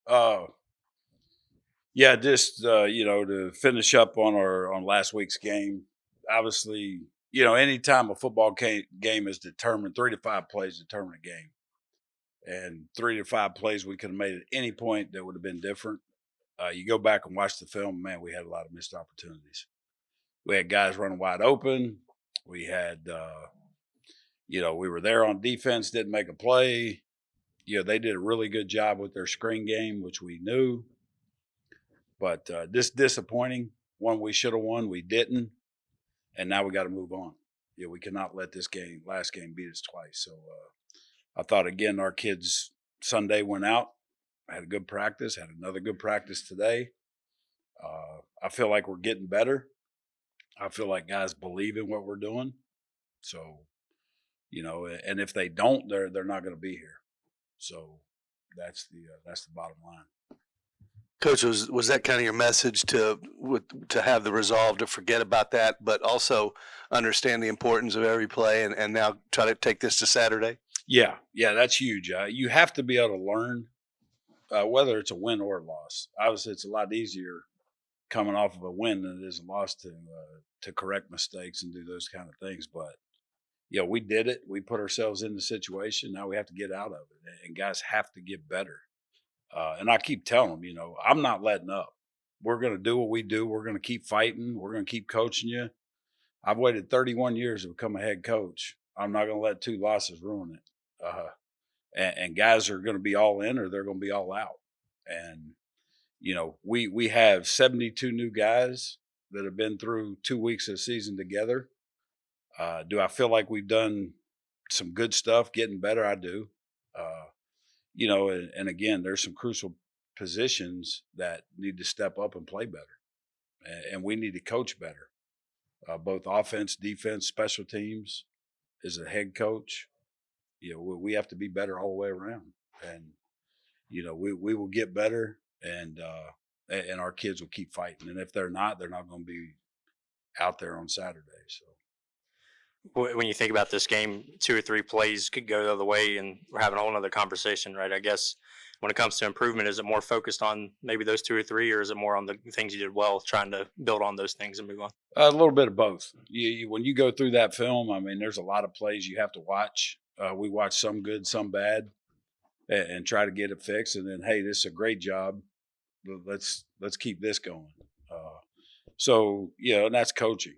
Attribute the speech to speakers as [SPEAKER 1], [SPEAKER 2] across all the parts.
[SPEAKER 1] Uh, yeah, just to finish up on last week's game. Obviously, anytime a game is determined, 3 to 5 plays determine a game, and 3 to 5 plays we could have made at any point that would have been different. You go back and watch the film, man, we had a lot of missed opportunities. We had guys running wide open. We had, we were there on defense, didn't make a play. They did a really good job with their screen game, which we knew. But this disappointing. One we should have won, we didn't, and now we got to move on. We cannot let last game, beat us twice. So I thought again, our kids Sunday went out, had a good practice, had another good practice today. I feel like we're getting better. I feel like guys believe in what we're doing. So and if they don't, they're not going to be here. So that's the bottom line.
[SPEAKER 2] Coach, was that kind of your message to have the resolve to forget about that, but also understand the importance of every play and now try to take this to Saturday?
[SPEAKER 1] Yeah, that's huge. You have to be able to learn whether it's a win or a loss. Obviously, it's a lot easier coming off of a win than it is a loss to correct mistakes and do those kind of things. But we did it. We put ourselves in the situation. Now we have to get out of it, and guys have to get better. And I keep telling them, I'm not letting up. We're going to do what we do. We're going to keep fighting. We're going to keep coaching you. I've waited 31 years to become a head coach. I'm not going to let 2 losses ruin it. And guys are going to be all in or they're going to be all out. And, we have 72 new guys that have been through 2 weeks of the season together. Do I feel like we've done some good stuff, getting better? I do. And again, there's some crucial positions that need to step up and play better, and we need to coach better, both offense, defense, special teams. As a head coach, we have to be better all the way around, and we will get better, and our kids will keep fighting. And if they're not going to be out there on Saturday. So.
[SPEAKER 3] When you think about this game, 2 or 3 plays could go the other way, and we're having a whole other conversation, right? I guess when it comes to improvement, is it more focused on maybe those 2 or 3, or is it more on the things you did well, trying to build on those things and move on?
[SPEAKER 1] A little bit of both. When you go through that film, I mean, there's a lot of plays you have to watch. We watch some good, some bad, and try to get it fixed. And then, hey, this is a great job. Let's keep this going. And that's coaching.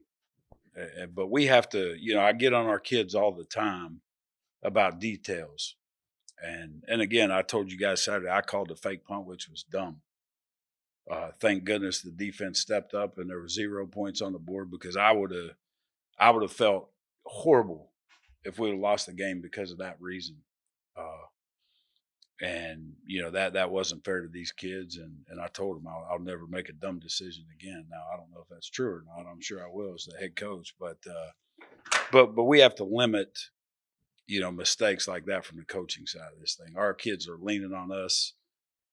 [SPEAKER 1] But we have to, I get on our kids all the time about details. And again, I told you guys Saturday, I called the fake punt, which was dumb. Thank goodness the defense stepped up and there were 0 points on the board, because I would have felt horrible if we would have lost the game because of that reason. And that wasn't fair to these kids. And I told them I'll never make a dumb decision again. Now I don't know if that's true or not. I'm sure I will as the head coach, but we have to limit mistakes like that from the coaching side of this thing. Our kids are leaning on us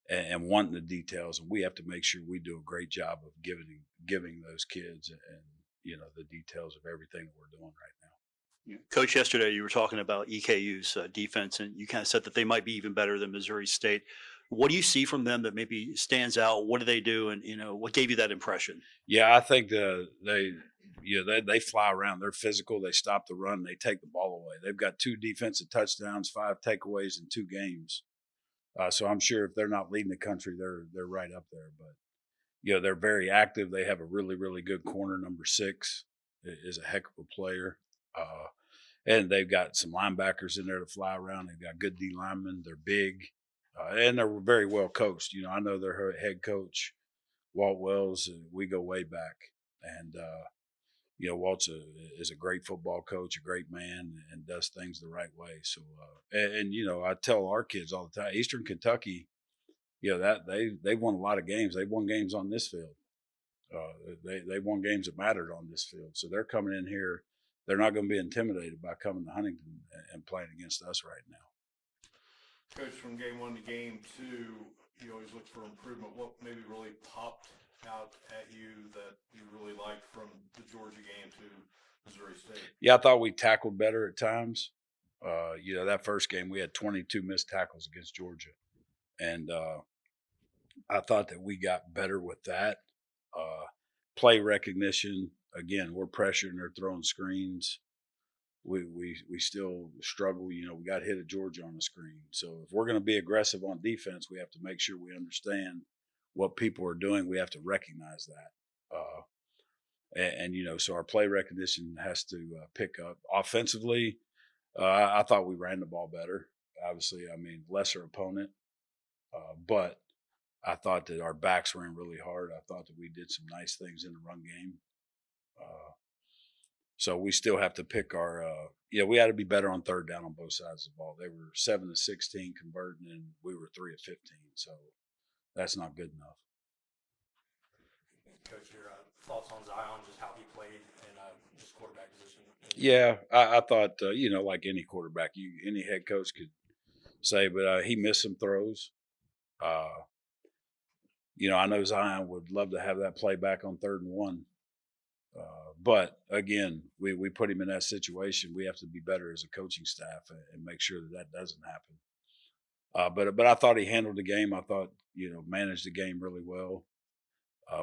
[SPEAKER 1] and wanting the details, and we have to make sure we do a great job of giving those kids and the details of everything that we're doing right now.
[SPEAKER 4] Coach, yesterday you were talking about EKU's defense, and you kind of said that they might be even better than Missouri State. What do you see from them that maybe stands out? What do they do, and what gave you that impression?
[SPEAKER 1] Yeah, I think they fly around. They're physical. They stop the run. They take the ball away. They've got 2 defensive touchdowns, 5 takeaways in 2 games. So I'm sure if they're not leading the country, they're right up there. But they're very active. They have a really, really good corner. Number 6 is a heck of a player. And they've got some linebackers in there to fly around. They've got good D linemen. They're big, and they're very well coached. I know their head coach, Walt Wells. We go way back, and Walt's is a great football coach, a great man, and does things the right way. So, I tell our kids all the time, Eastern Kentucky, that they've won a lot of games. They've won games on this field. They won games that mattered on this field. So they're coming in here. They're not going to be intimidated by coming to Huntington and playing against us right now.
[SPEAKER 5] Coach, from game 1 to game 2, you always look for improvement. What maybe really popped out at you that you really liked from the Georgia game to Missouri State?
[SPEAKER 1] Yeah, I thought we tackled better at times. That first game we had 22 missed tackles against Georgia, and I thought that we got better with that. Play recognition, again, we're pressuring, they're throwing screens. We still struggle. You know, we got hit at Georgia on the screen. So if we're going to be aggressive on defense, we have to make sure we understand what people are doing. We have to recognize that. You know, so our play recognition has to pick up. Offensively, I thought we ran the ball better. Obviously, I mean, lesser opponent, but I thought that our backs ran really hard. I thought that we did some nice things in the run game. Uh, so we still have to pick our, we had to be better on third down on both sides of the ball. They were 7 of 16 converting, and we were 3 of 15. So that's not good enough.
[SPEAKER 3] Coach, your thoughts on Zion, just how he played and just quarterback position?
[SPEAKER 1] Yeah, I thought, like any quarterback, any head coach could say, but he missed some throws. I know Zion would love to have that play back on 3rd and 1. But again, we put him in that situation. We have to be better as a coaching staff and make sure that doesn't happen. But I thought he handled the game. I thought, managed the game really well.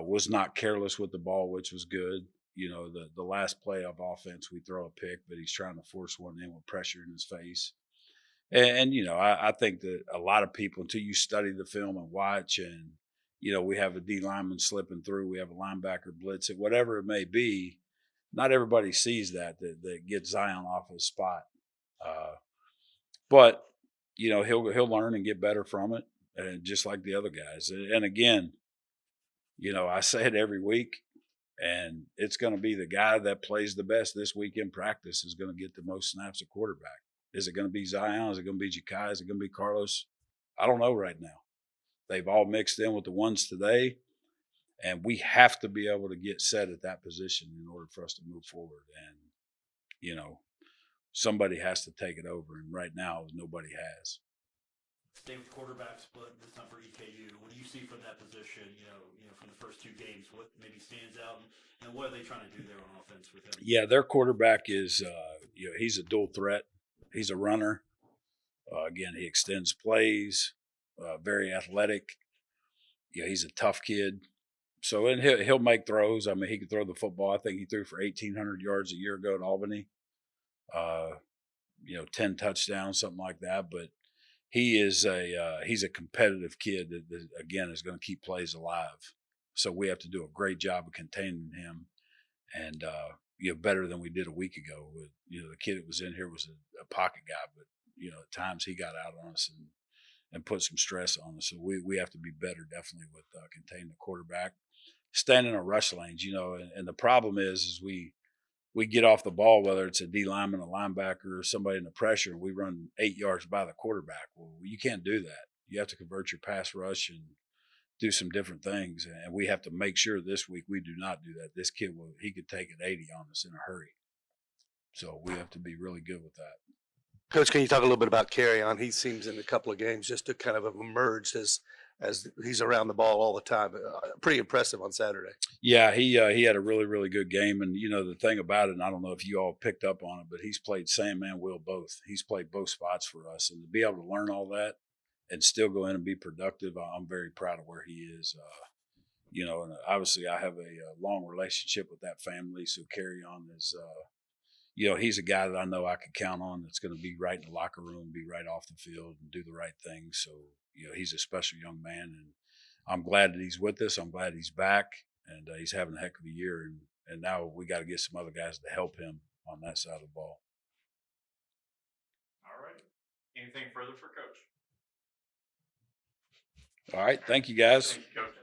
[SPEAKER 1] Was not careless with the ball, which was good. The last play of offense, we throw a pick, but he's trying to force one in with pressure in his face. I think that a lot of people, until you study the film and watch, and we have a D lineman slipping through, we have a linebacker blitzing, whatever it may be. Not everybody sees that gets Zion off his spot. But he'll learn and get better from it, and just like the other guys. And again, I say it every week, and it's going to be the guy that plays the best this week in practice is going to get the most snaps at quarterback. Is it going to be Zion? Is it going to be Ja'Kai? Is it going to be Carlos? I don't know right now. They've all mixed in with the ones today, and we have to be able to get set at that position in order for us to move forward. And, somebody has to take it over, and right now nobody has.
[SPEAKER 4] Stay with quarterback split this time for EKU. What do you see from that position? From the first 2 games, what maybe stands out, and what are they trying to do there on offense with him?
[SPEAKER 1] Yeah, their quarterback is, he's a dual threat. He's a runner. Again, he extends plays. Very athletic. He's a tough kid. So, and he'll make throws. I mean, he can throw the football. I think he threw for 1,800 yards a year ago at Albany. 10 touchdowns, something like that. But he's a competitive kid that again is going to keep plays alive. So we have to do a great job of containing him, and better than we did a week ago. The kid that was in here was a pocket guy, but at times he got out on us and put some stress on us. So we have to be better definitely with containing the quarterback, staying in our rush lanes. And the problem is we get off the ball, whether it's a D lineman, a linebacker, or somebody in the pressure, and we run 8 yards by the quarterback. Well, you can't do that. You have to convert your pass rush and do some different things. And we have to make sure this week we do not do that. This kid he could take an 80 on us in a hurry. So we have to be really good with that.
[SPEAKER 2] Coach, can you talk a little bit about Carry-On? He seems in a couple of games just to kind of emerged as he's around the ball all the time. Pretty impressive on Saturday.
[SPEAKER 1] Yeah, he had a really, really good game. And, the thing about it, and I don't know if you all picked up on it, but he's played Sam and Will both. He's played both spots for us. And to be able to learn all that and still go in and be productive, I'm very proud of where he is. And obviously I have a long relationship with that family. So Carry-On is, he's a guy that I know I can count on that's going to be right in the locker room, be right off the field and do the right thing. So, he's a special young man, and I'm glad that he's with us. I'm glad he's back, and he's having a heck of a year. And now we got to get some other guys to help him on that side of the ball.
[SPEAKER 5] All right. Anything further for Coach?
[SPEAKER 1] All right. Thank you, guys.
[SPEAKER 5] Thank you, Coach.